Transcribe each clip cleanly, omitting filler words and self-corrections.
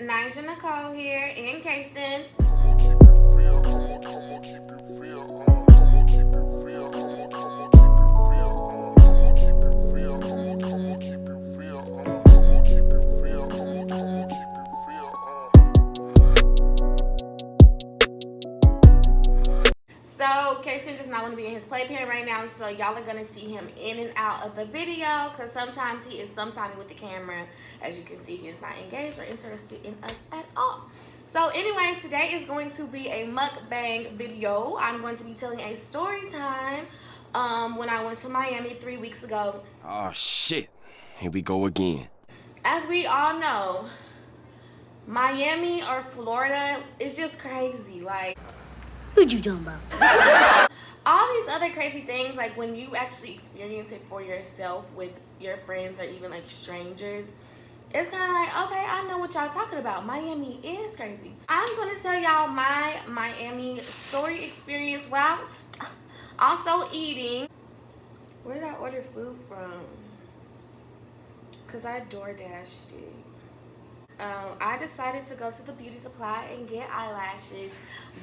Nija Nicole here in Kason. So Kason does not want to be in his playpen right now, so y'all are gonna see him in and out of the video because sometimes he is sometime with the camera. As you can see, he is not engaged or interested in us at all. So anyways, today is going to be a mukbang video. I'm going to be telling a story time when I went to Miami 3 weeks ago. Oh shit, here we go again. As we all know, Miami or Florida is just crazy. Like, what you talking about? All these other crazy things, like when you actually experience it for yourself with your friends or even like strangers, it's kind of like, okay, I know what y'all talking about. Miami is crazy. I'm going to tell y'all my Miami story experience while I was also eating. Where did I order food from? Because I DoorDashed it. I decided to go to the beauty supply and get eyelashes,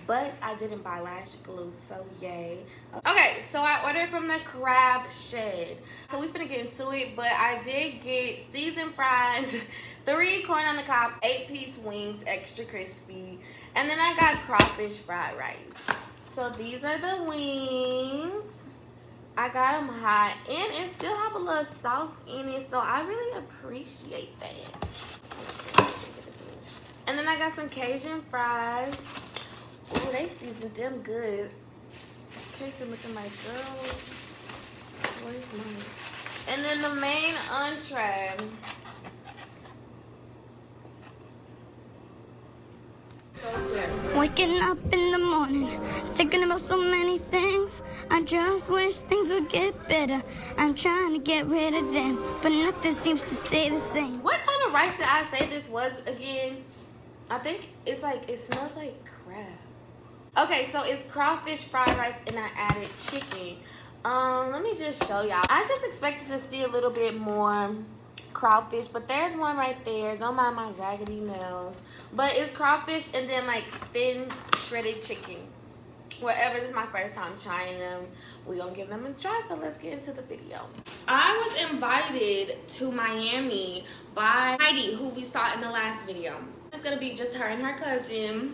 but I didn't buy lash glue, so yay. Okay, so I ordered from the Crab Shed. So we finna get into it, but I did get seasoned fries, 3 corn on the cobs, 8-piece wings, extra crispy, and then I got crawfish fried rice. So these are the wings. I got them hot, and it still have a little sauce in it, so I really appreciate that. And then I got some Cajun fries. Ooh, they seasoned them good. Kason looking like, girl, where's mine? And then the main entree. Waking up in the morning, thinking about so many things. I just wish things would get better. I'm trying to get rid of them, but nothing seems to stay the same. What kind of rice did I say this was again? I think it's like, it smells like crab. Okay, so it's crawfish fried rice and I added chicken. Let me just show y'all. I just expected to see a little bit more crawfish, but there's one right there. Don't mind my raggedy nails. But it's crawfish and then like thin shredded chicken. Whatever, this is my first time trying them. We're gonna give them a try, so let's get into the video. I was invited to Miami by Heidi, who we saw in the last video. It's gonna be just her and her cousin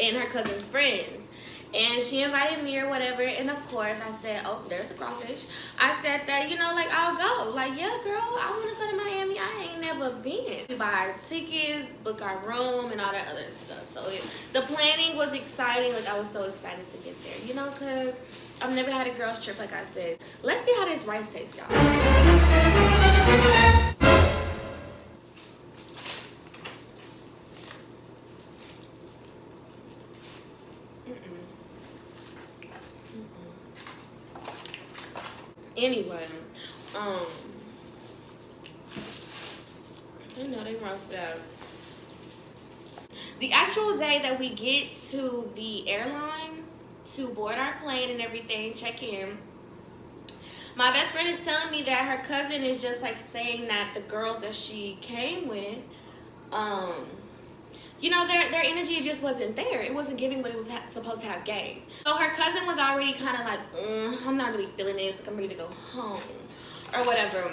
and her cousin's friends. And she invited me or whatever, and of course I said, oh, there's the crawfish. I said that, you know, like, I'll go. Like, yeah, girl, I wanna go to Miami. I ain't never been. We buy our tickets, book our room, and all that other stuff. So the planning was exciting. Like, I was so excited to get there, you know, because I've never had a girls trip, like I said. Let's see how this rice tastes, y'all. Anyway, you know they roughed out. The actual day that we get to the airline to board our plane and everything, check in, my best friend is telling me that her cousin is just like saying that the girls that she came with, you know, their energy just wasn't there. It wasn't giving what it was supposed to have gave. So her cousin was already kind of like, I'm not really feeling this. Like, I'm ready to go home or whatever.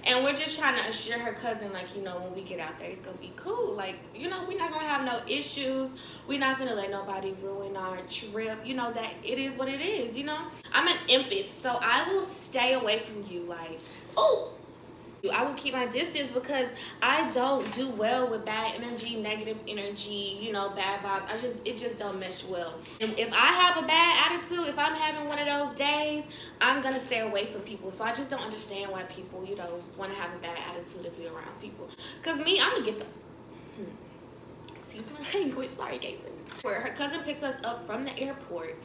And we're just trying to assure her cousin, like, you know, when we get out there, it's going to be cool. Like, you know, we're not going to have no issues. We're not going to let nobody ruin our trip. You know, that it is what it is, you know. I'm an empath, so I will stay away from you. Like, oh, I will keep my distance because I don't do well with bad energy, negative energy, you know, bad vibes. It just don't mesh well. And if I have a bad attitude, if I'm having one of those days, I'm gonna stay away from people. So I just don't understand why people, you know, want to have a bad attitude and be around people. Cause me, I'm gonna get the excuse my language, sorry, Kason. Where her cousin picks us up from the airport,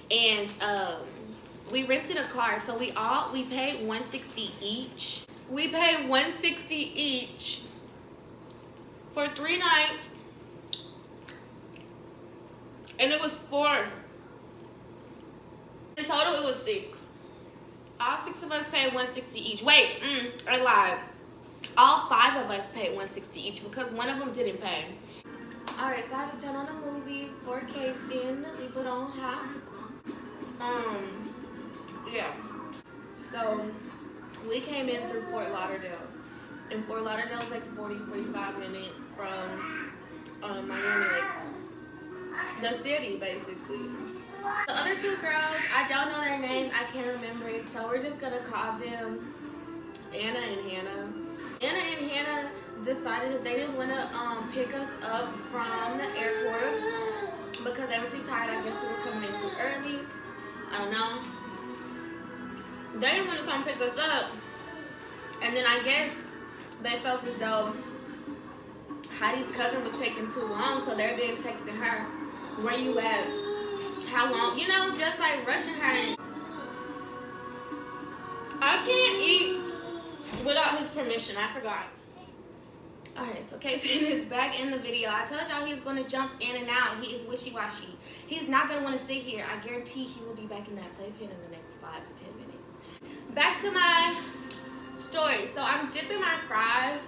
and we rented a car, so we paid $160 each. We paid $160 each for 3 nights, and it was 4. In total, it was 6. All 6 of us paid $160 each. Wait, I lied. All 5 of us paid $160 each because one of them didn't pay. Alright, so I had to turn on the movie, 4K scene, we put on hot. Yeah. So we came in through Fort Lauderdale. And Fort Lauderdale is like 40-45 minutes from Miami, like the city basically. The other 2 girls, I don't know their names, I can't remember it, so we're just gonna call them Anna and Hannah. Anna and Hannah decided that they didn't want to pick us up from the airport because they were too tired. I guess we were coming in too early. I don't know. They didn't want to come pick us up. And then I guess they felt as though Heidi's cousin was taking too long, so they're then texting her, where you at? How long? You know, just like rushing her. I can't eat without his permission. I forgot. Alright, so Casey is back in the video. I told y'all he's going to jump in and out. He is wishy-washy. He's not going to want to sit here. I guarantee he will be back in that playpen in the next 5 to 10 minutes. Back to my story. So I'm dipping my fries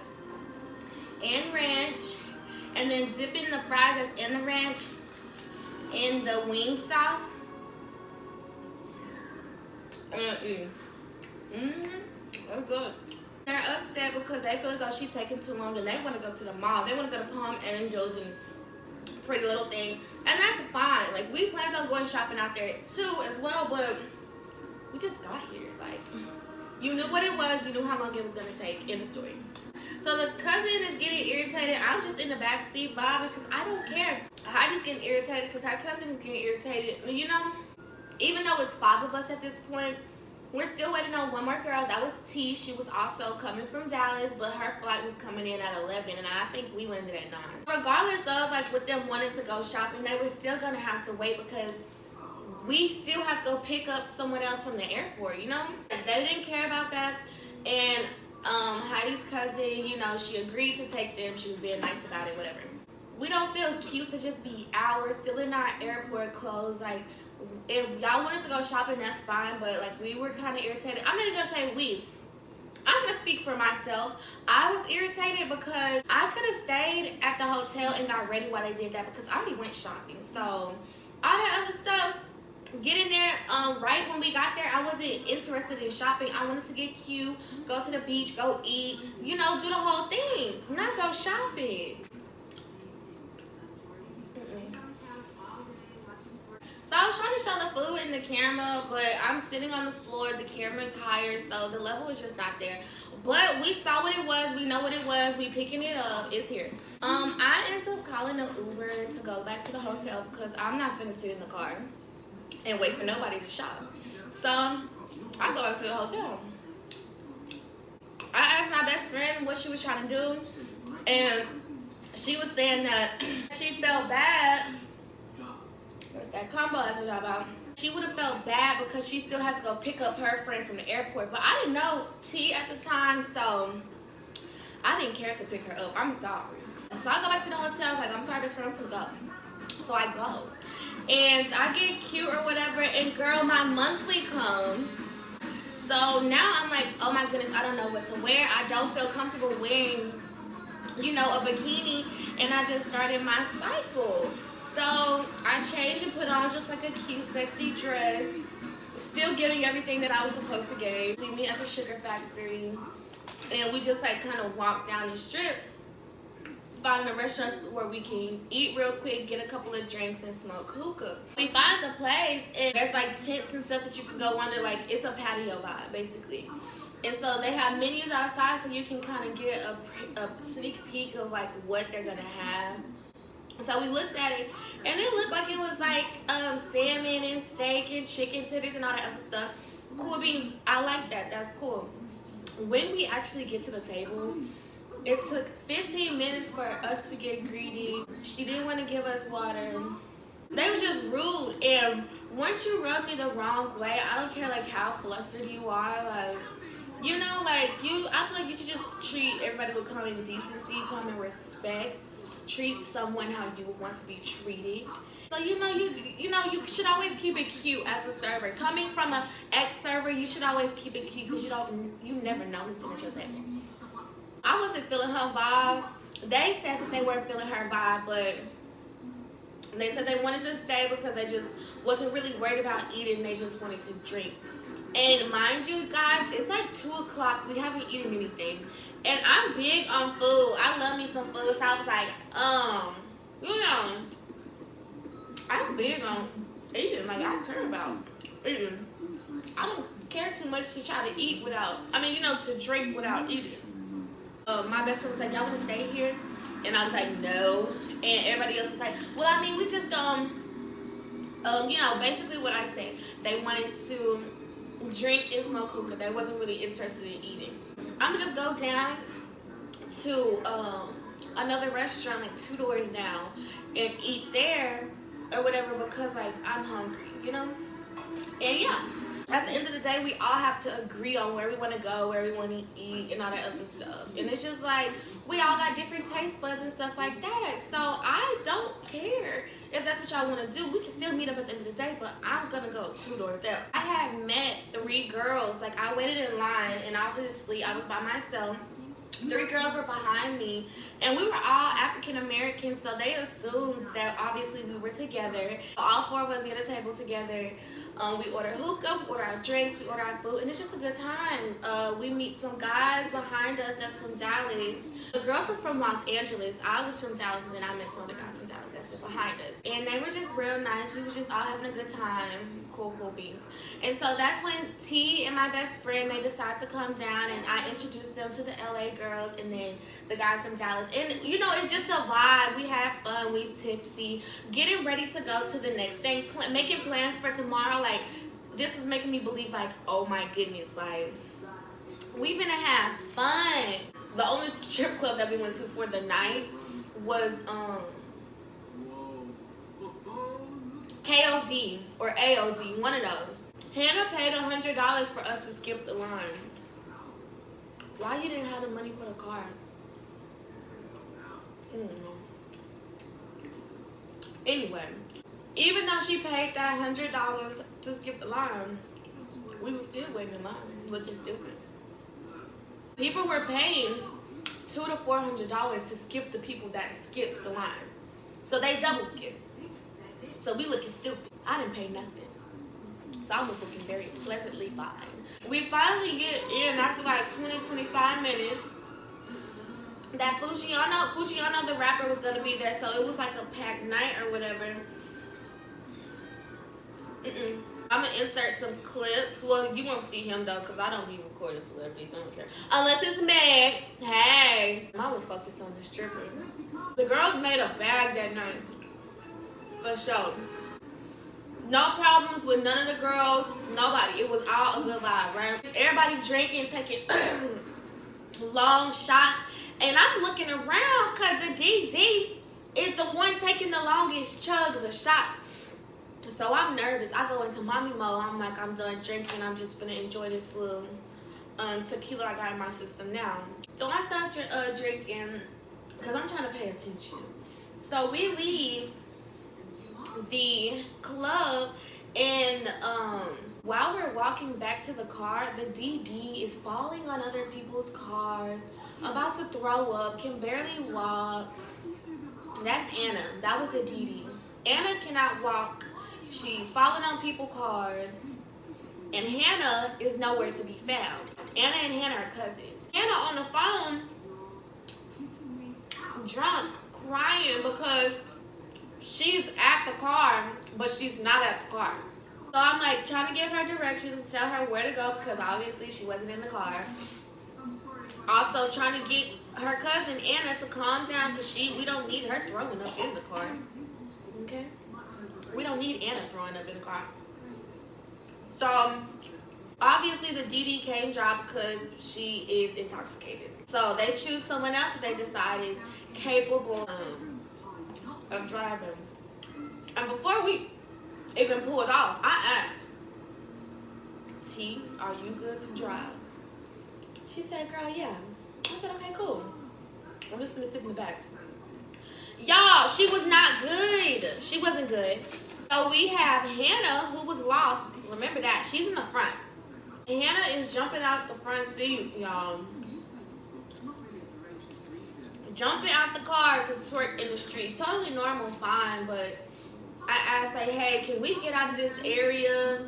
in ranch and then dipping the fries that's in the ranch in the wing sauce. That's good. They're upset because they feel as though she's taking too long and they want to go to the mall. They want to go to Palm Angels and Pretty Little Thing. And that's fine. Like, we planned on going shopping out there too as well, but we just got here. Like, you knew what it was. You knew how long it was going to take in the story. So the cousin is getting irritated. I'm just in the back seat vibing because I don't care. Heidi's getting irritated because her cousin is getting irritated. You know, even though it's 5 of us at this point, we're still waiting on one more girl. That was T. She was also coming from Dallas, but her flight was coming in at 11, and I think we landed at 9. Regardless of, like, with them wanting to go shopping, they were still going to have to wait because we still have to go pick up someone else from the airport, you know? They didn't care about that, and Heidi's cousin, you know, she agreed to take them. She was being nice about it, whatever. We don't feel cute to just be hours still in our airport clothes, like, if y'all wanted to go shopping, that's fine, but like we were kind of irritated. I'm not even gonna say we. I'm gonna speak for myself. I was irritated because I could have stayed at the hotel and got ready while they did that because I already went shopping. So all that other stuff, getting there right when we got there, I wasn't interested in shopping. I wanted to get cute, go to the beach, go eat, you know, do the whole thing, not go shopping. So I was trying to show the food in the camera, but I'm sitting on the floor. The camera's higher, so the level is just not there. But we saw what it was. We know what it was. We picking it up. It's here. I ended up calling an Uber to go back to the hotel because I'm not finna sit in the car and wait for nobody to shop. So I go back to the hotel. I asked my best friend what she was trying to do, and she was saying that she felt bad. What's that combo I told y'all about? She would have felt bad because she still had to go pick up her friend from the airport. But I didn't know T at the time, so I didn't care to pick her up. I'm sorry. So I go back to the hotel. I was like, I'm sorry, best friend, I'm gonna go. So I go. And I get cute or whatever, and girl, my monthly comes. So now I'm like, oh my goodness, I don't know what to wear. I don't feel comfortable wearing, you know, a bikini. And I just started my cycle. So I changed and put on just like a cute, sexy dress. Still giving everything that I was supposed to give. We meet at the Sugar Factory. And we just like kind of walk down the strip. Finding a restaurant where we can eat real quick, get a couple of drinks, and smoke hookah. We find a place and there's like tents and stuff that you can go under. Like it's a patio vibe, basically. And so they have menus outside so you can kind of get a sneak peek of like what they're gonna have. So we looked at it, and it looked like it was like salmon and steak and chicken tenders and all that other stuff. Cool beans, I like that. That's cool. When we actually get to the table, it took 15 minutes for us to get greedy. She didn't want to give us water. They were just rude, and once you rub me the wrong way, I don't care like how flustered you are, like. You know, like, I feel like you should just treat everybody with common decency, common respect. Treat someone how you would want to be treated. So, you know, you should always keep it cute as a server. Coming from an ex-server, you should always keep it cute because you never know who's sitting at your table. I wasn't feeling her vibe. They said that they weren't feeling her vibe, but they said they wanted to stay because they just wasn't really worried about eating. They just wanted to drink. And mind you, guys, it's like 2 o'clock. We haven't eaten anything. And I'm big on food. I love me some food. So I was like, you know, I'm big on eating. Like, I care about eating. I don't care too much to try to eat without, to drink without eating. My best friend was like, y'all want to stay here? And I was like, no. And everybody else was like, well, I mean, we just basically what I said. They wanted to drink and smoke hookah. They wasn't really interested in eating. I'm gonna just go down to another restaurant like 2 doors down and eat there or whatever because like I'm hungry, you know? And yeah, at the end of the day, we all have to agree on where we want to go, where we want to eat, and all that other stuff. And it's just like, we all got different taste buds and stuff like that. So I don't care if that's what y'all want to do. We can still meet up at the end of the day, but I'm going to go 2 doors down. I had met 3 girls. Like, I waited in line, and obviously I was by myself. 3 girls were behind me, and we were all African American, so they assumed that obviously we were together. All 4 of us get a table together. We order hookah, we order our drinks, we order our food, and it's just a good time. We meet some guys behind us that's from Dallas. The girls were from Los Angeles. I was from Dallas, and then I met some of the guys from Dallas that's behind us. And they were just real nice. We were just all having a good time. Cool beans. And so that's when T and my best friend, they decided to come down, and I introduced them to the LA girls and then the guys from Dallas. And it's just a vibe. We have fun, we tipsy, getting ready to go to the next thing, making plans for tomorrow. Like, this was making me believe, like, oh my goodness, like, we're gonna have fun. The only strip club that we went to for the night was KOD or AOD, one of those. Hannah paid $100 for us to skip the line. Why you didn't have the money for the car? I don't know. Anyway, even though she paid that $100 to skip the line, we were still waiting in line, looking stupid. People were paying $200 to $400 to skip the people that skipped the line. So they double skipped. So we looking stupid. I didn't pay nothing. So I was looking very pleasantly fine. We finally get in after like 20-25 minutes. That Fujiano the rapper was gonna be there, so it was like a packed night or whatever. I'm gonna insert some clips. Well, you won't see him though, cause I don't be recording celebrities. I don't care unless it's Meg. Hey, I was focused on the strippers. The girls made a bag that night, for sure. No problems with none of the girls. Nobody. It was all a good vibe, right? Everybody drinking, taking long shots. And I'm looking around because the DD is the one taking the longest chugs of shots. So I'm nervous. I go into mommy mode. I'm like, I'm done drinking. I'm just going to enjoy this little tequila I got in my system now. So I start drinking because I'm trying to pay attention. So we leave the club, and while we're walking back to the car, the DD is falling on other people's cars, about to throw up, can barely walk. That's Anna. That was the DD. Anna cannot walk. She falling on people's cars, and Hannah is nowhere to be found. Anna and Hannah are cousins. Anna on the phone, drunk, crying because she's at the car, but she's not at the car. So I'm like trying to give her directions and tell her where to go because obviously she wasn't in the car. Also trying to get her cousin Anna to calm down because we don't need her throwing up in the car. Okay? We don't need Anna throwing up in the car. So obviously the DD came drop because she is intoxicated. So they choose someone else that they decide is capable of driving. And before we even pulled off, I asked, T, are you good to drive? She said, girl, yeah. I said, okay, cool. I'm just gonna sit in the back. Y'all, she was not good. She wasn't good. So we have Hannah, who was lost. Remember that. She's in the front. And Hannah is jumping out the front seat, y'all. jumping out the car to twerk in the street. Totally normal, fine, but I asked, like, hey, can we get out of this area?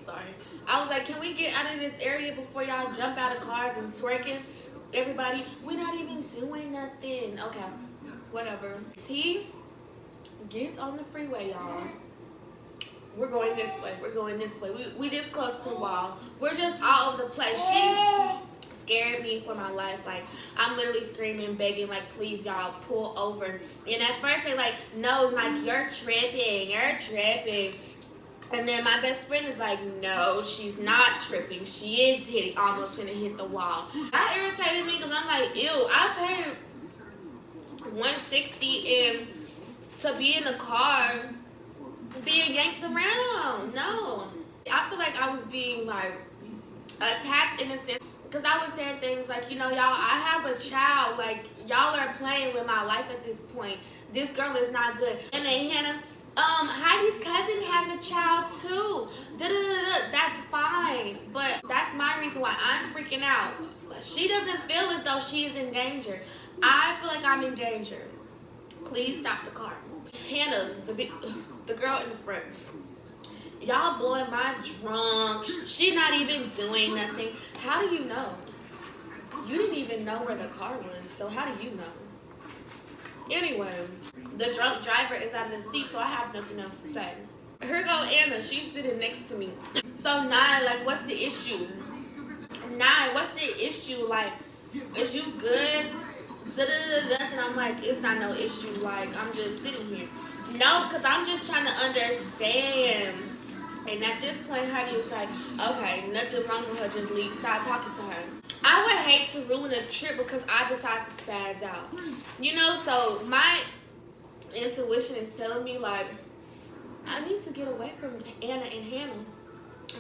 Sorry. I was like, can we get out of this area before y'all jump out of cars and twerking? Everybody, we're not even doing nothing. Okay, whatever. T gets on the freeway, y'all. We're going this way. We're going this way. We this close to the wall. We're just all over the place. She scared me for my life. Like, I'm literally screaming, begging, like, please, y'all, pull over. And at first, they like, no, like, you're tripping. You're tripping. And then my best friend is like, no, she's not tripping. She is almost finna hit the wall. That irritated me because I'm like, ew, I paid $160 and to be in a car being yanked around. No. I feel like I was being like attacked in a sense because I was saying things like, you know, y'all, I have a child. Like, y'all are playing with my life at this point. This girl is not good. And then Hannah, Heidi's cousin has a child too. That's fine. But that's my reason why I'm freaking out. She doesn't feel as though she is in danger. I feel like I'm in danger. Please stop the car. Hannah, the girl in the front. Y'all blowing my drunk. She's not even doing nothing. How do you know? You didn't even know where the car was. So how do you know? Anyway, the drunk driver is out of the seat, so I have nothing else to say. Here go Anna. She's sitting next to me. So, Nine, like, what's the issue? Nine, what's the issue? Like, is you good? And I'm like, it's not no issue. Like, I'm just sitting here. No, because I'm just trying to understand. And at this point, Heidi was like, okay, nothing wrong with her. Just leave. Stop talking to her. I would hate to ruin a trip because I decide to spaz out. You know, so my intuition is telling me, like, I need to get away from Anna and Hannah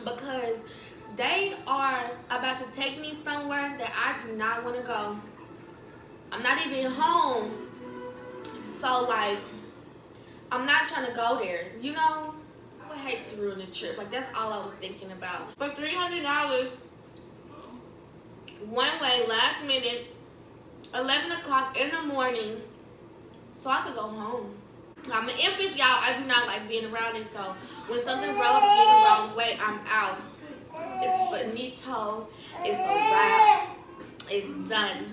because they are about to take me somewhere that I do not want to go. I'm not even home. So, like, I'm not trying to go there, you know? I would hate to ruin the trip. Like, that's all I was thinking about. For $300, one way, last minute, 11 o'clock in the morning, so I could go home. I'm an empath, y'all. I do not like being around it, so when something rubs me the wrong way, I'm out. It's finito. It's a wrap. It's done.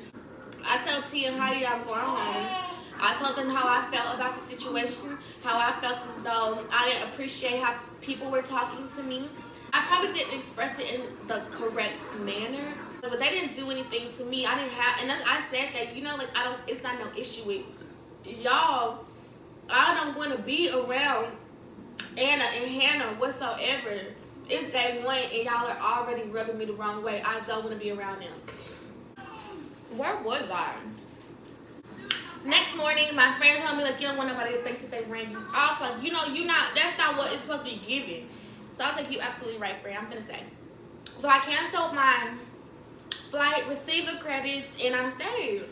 I tell T and Heidi I'm going home. I told them how I felt about the situation, how I felt as though I didn't appreciate how people were talking to me. I probably didn't express it in the correct manner, but they didn't do anything to me. I didn't have, and I said that, you know, like, it's not no issue with y'all. I don't want to be around Anna and Hannah whatsoever. It's day one and y'all are already rubbing me the wrong way. I don't want to be around them. Where was I? Next morning, my friend told me, like, you don't want nobody to think that they ran you off. Like, you know, that's not what it's supposed to be given. So I was like, you absolutely right, friend. I'm gonna stay. So I canceled my flight, received the credits, and I stayed.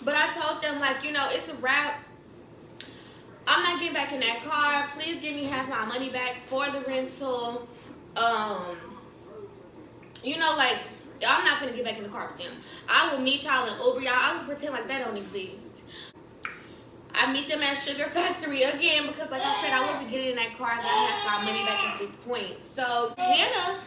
But I told them, like, you know, it's a wrap. I'm not getting back in that car. Please give me half my money back for the rental. You know, like, I'm not gonna get back in the car with them. I will meet y'all in Uber, y'all. I will pretend like that don't exist. I meet them at Sugar Factory again because, like I said, I wasn't getting in that car. I have my money back at this point. So Hannah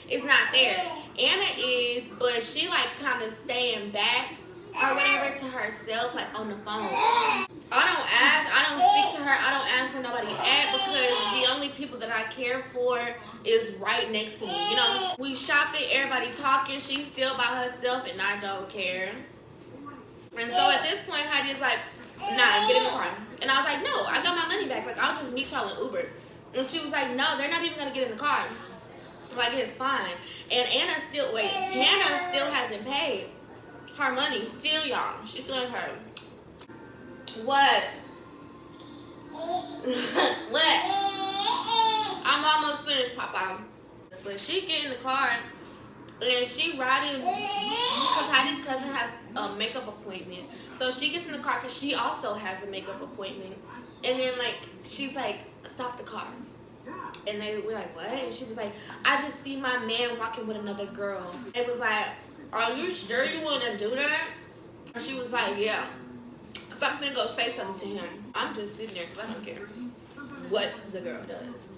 is not there. Anna is, but she like kind of staying back or whatever to herself, like on the phone. I don't speak to her. I don't ask where nobody at because the only people that I care for is right next to me. You know, we shopping, everybody talking. She's still by herself, and I don't care. And so at this point, Heidi's like, nah, get in the car. And I was like, no, I got my money back. Like, I'll just meet y'all in Uber. And she was like, no, they're not even gonna get in the car. Like, it's fine. And Hannah still hasn't paid her money. Still, y'all. She's still in her. What? What? I'm almost finished, Papa. But she get in the car and she riding because Heidi's cousin has a makeup appointment. So she gets in the car because she also has a makeup appointment. And then, like, she's like, stop the car. And we're like, what? And she was like, I just see my man walking with another girl. It was like, are you sure you want to do that? She was like, yeah, because I'm finna go say something to him. I'm just sitting there because I don't care what the girl does.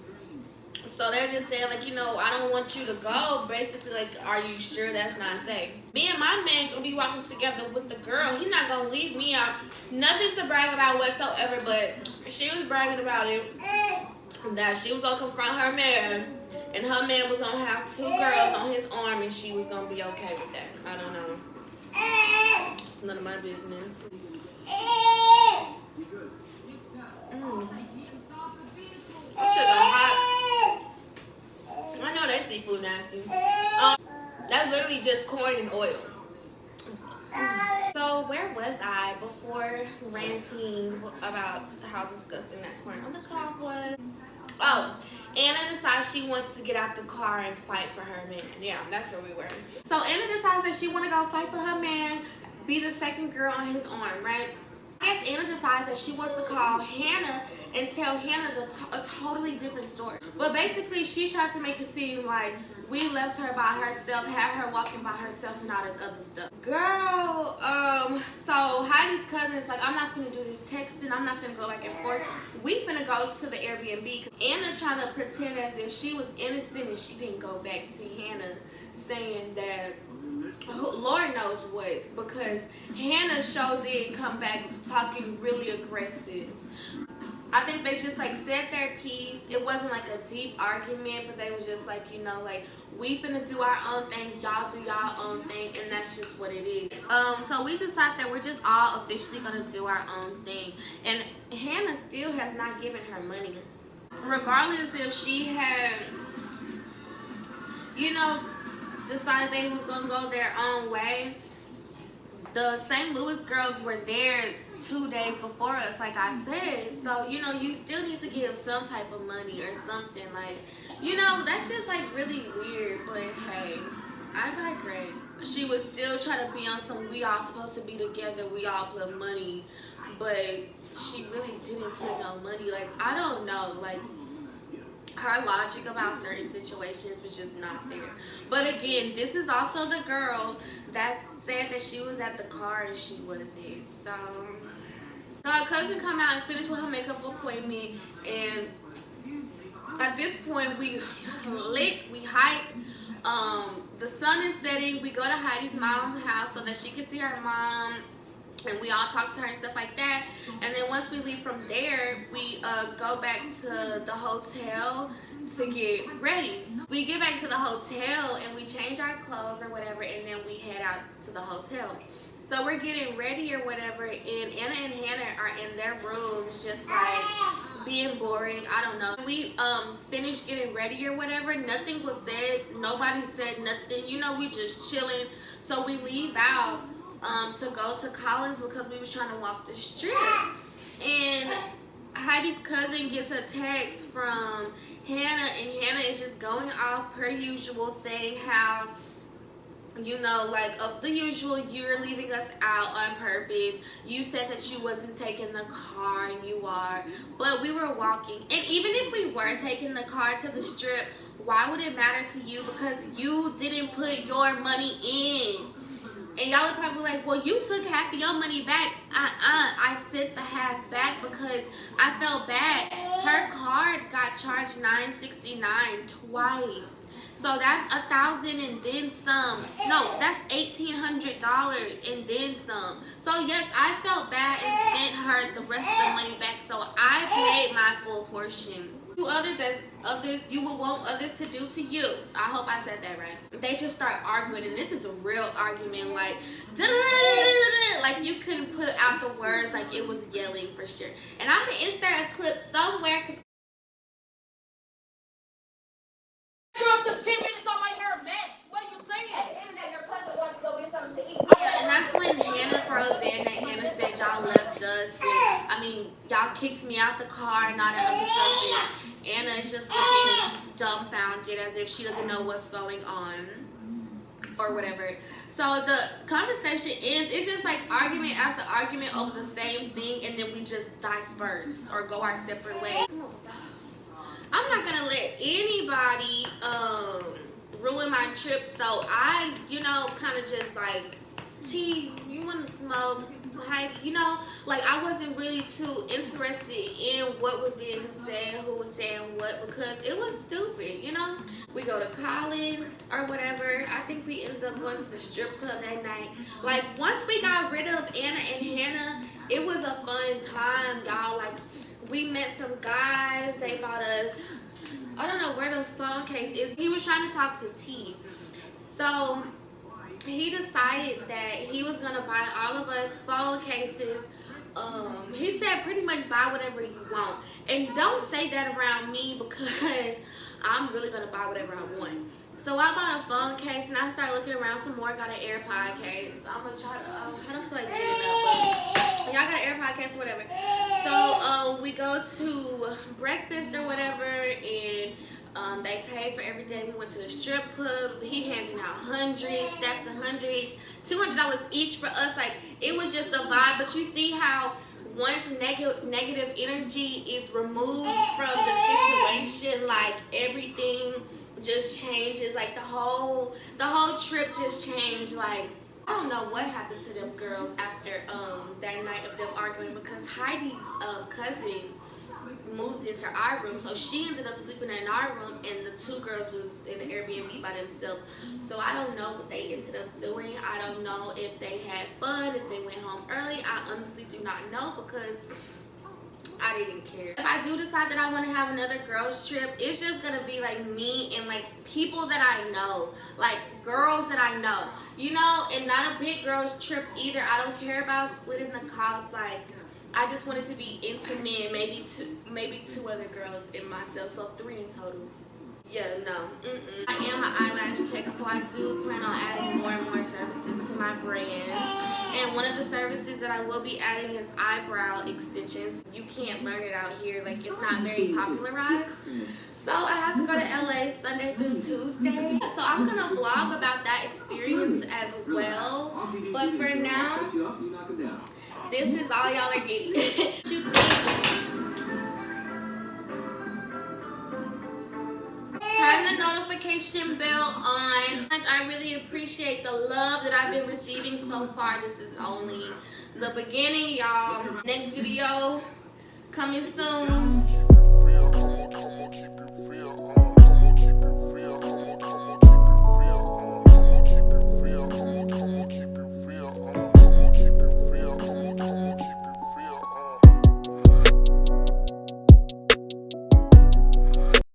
So they're just saying, like, you know, I don't want you to go. Basically, like, are you sure that's not safe? Me and my man gonna be walking together with the girl. He's not gonna leave me out. Nothing to brag about whatsoever, but she was bragging about it. That she was gonna confront her man, and her man was gonna have 2 girls on his arm, and she was gonna be okay with that. I don't know. It's none of my business. That shit got hot. I know that seafood nasty. That's literally just corn and oil. So where was I before ranting about how disgusting that corn on the cob was? Oh, Anna decides she wants to get out the car and fight for her man. Yeah, that's where we were. So Anna decides that she want to go fight for her man, be the second girl on his arm, right? I guess Anna decides that she wants to call Hannah and tell Hannah a totally different story. But basically, she tried to make it seem like we left her by herself, had her walking by herself and all this other stuff. Girl, so Heidi's cousin is like, I'm not gonna do this texting, I'm not gonna go back and forth. We finna go to the Airbnb. Anna trying to pretend as if she was innocent and she didn't go back to Hannah saying that Lord knows what, because Hannah shows it and come back talking really aggressive. I think they just like said their piece. It wasn't like a deep argument, but they was just like, you know, like, we finna do our own thing, y'all do y'all own thing, and that's just what it is. So we decided that we're just all officially gonna do our own thing. And Hannah still has not given her money. Regardless if she had, you know, decided they was gonna go their own way. The St. Louis girls were there 2 days before us, like I said. So, you know, you still need to give some type of money or something. Like, you know, that's just like really weird. But hey, I digress. She was still trying to be on some, we all supposed to be together, we all put money. But she really didn't put no money. Like, I don't know. Like, her logic about certain situations was just not there. But again, this is also the girl that said that she was at the car and she wasn't. So her cousin come out and finish with her makeup appointment, and at this point we lit, we hyped. The sun is setting. We go to Heidi's mom's house so that she can see her mom, and we all talk to her and stuff like that. And then once we leave from there, we go back to the hotel to get ready. We get back to the hotel and we change our clothes or whatever, and then we head out to the hotel. So we're getting ready or whatever, and Anna and Hannah are in their rooms just like being boring. I don't know. We finished getting ready or whatever. Nothing was said. Nobody said nothing. You know, we just chilling. So we leave out to go to Collins because we was trying to walk the strip. And Heidi's cousin gets a text from Hannah, and Hannah is just going off per usual, saying how, you know, like, of the usual, you're leaving us out on purpose. You said that you wasn't taking the car, and you are. But we were walking. And even if we were taking the car to the strip, why would it matter to you? Because you didn't put your money in. And y'all are probably like, well, you took half of your money back. I sent the half back because I felt bad. Her card got charged $9.69 twice. So that's $1,000 and then some. No, that's $1,800 and then some. So yes, I felt bad and sent her the rest of the money back. So I paid my full portion. To others, as others you would want others to do to you. I hope I said that right. They just start arguing, and this is a real argument, like like you couldn't put out the words, like it was yelling for sure. And I'm gonna insert a clip somewhere. Girl took 10 minutes on my hair max. What are you saying? At the end of the day, your cousin wants to go get something to eat. Yeah, and that's when Hannah throws in that Hannah said y'all left us. And, I mean, y'all kicked me out the car and all that other stuff. And Anna is just looking dumbfounded as if she doesn't know what's going on or whatever. So the conversation ends. It's just like argument after argument over the same thing, and then we just disperse or go our separate ways. I'm not gonna let anybody ruin my trip, so I, you know, kind of just like T, you want to smoke? Heidi, you know, like I wasn't really too interested in what was being said, who was saying what, because it was stupid, you know. We go to Collins or whatever. I think we ended up going to the strip club that night. Like once we got rid of Anna and Hannah, it was a fun time, y'all. Like we met some guys. They bought us, I don't know where the phone case is. He was trying to talk to T. So he decided that he was gonna buy all of us phone cases. He said pretty much buy whatever you want. And don't say that around me because I'm really gonna buy whatever I want. So I bought a phone case and I started looking around some more, got an AirPod case. I'm gonna try to, I don't feel like getting up, but y'all got an AirPod case or whatever. So we go to breakfast or whatever, and they paid for everything. We went to the strip club. He handing out hundreds, stacks of hundreds, $200 each for us. Like it was just a vibe. But you see how once negative energy is removed from the situation, like everything just changes. Like the whole trip just changed. Like I don't know what happened to them girls after that night of them arguing, because Heidi's cousin moved into our room, so she ended up sleeping in our room, and the two girls was in the Airbnb by themselves. So I don't know what they ended up doing. I don't know if they had fun, if they went home early. I honestly do not know, because I didn't care. If I do decide that I want to have another girls trip, it's just gonna be like me and like people that I know, like girls that I know, you know, and not a big girls trip either. I don't care about splitting the cost. Like I just wanted to be intimate, maybe two other girls and myself, so 3 in total. Yeah, no. I am an eyelash tech, so I do plan on adding more and more services to my brand. And one of the services that I will be adding is eyebrow extensions. You can't learn it out here, like it's not very popularized. So I have to go to LA Sunday through Tuesday. So I'm gonna vlog about that experience as well. But for now, this is all y'all are getting. Turn the notification bell on. I really appreciate the love that I've been receiving so far. This is only the beginning, y'all. Next video coming soon. Come on, keep it real.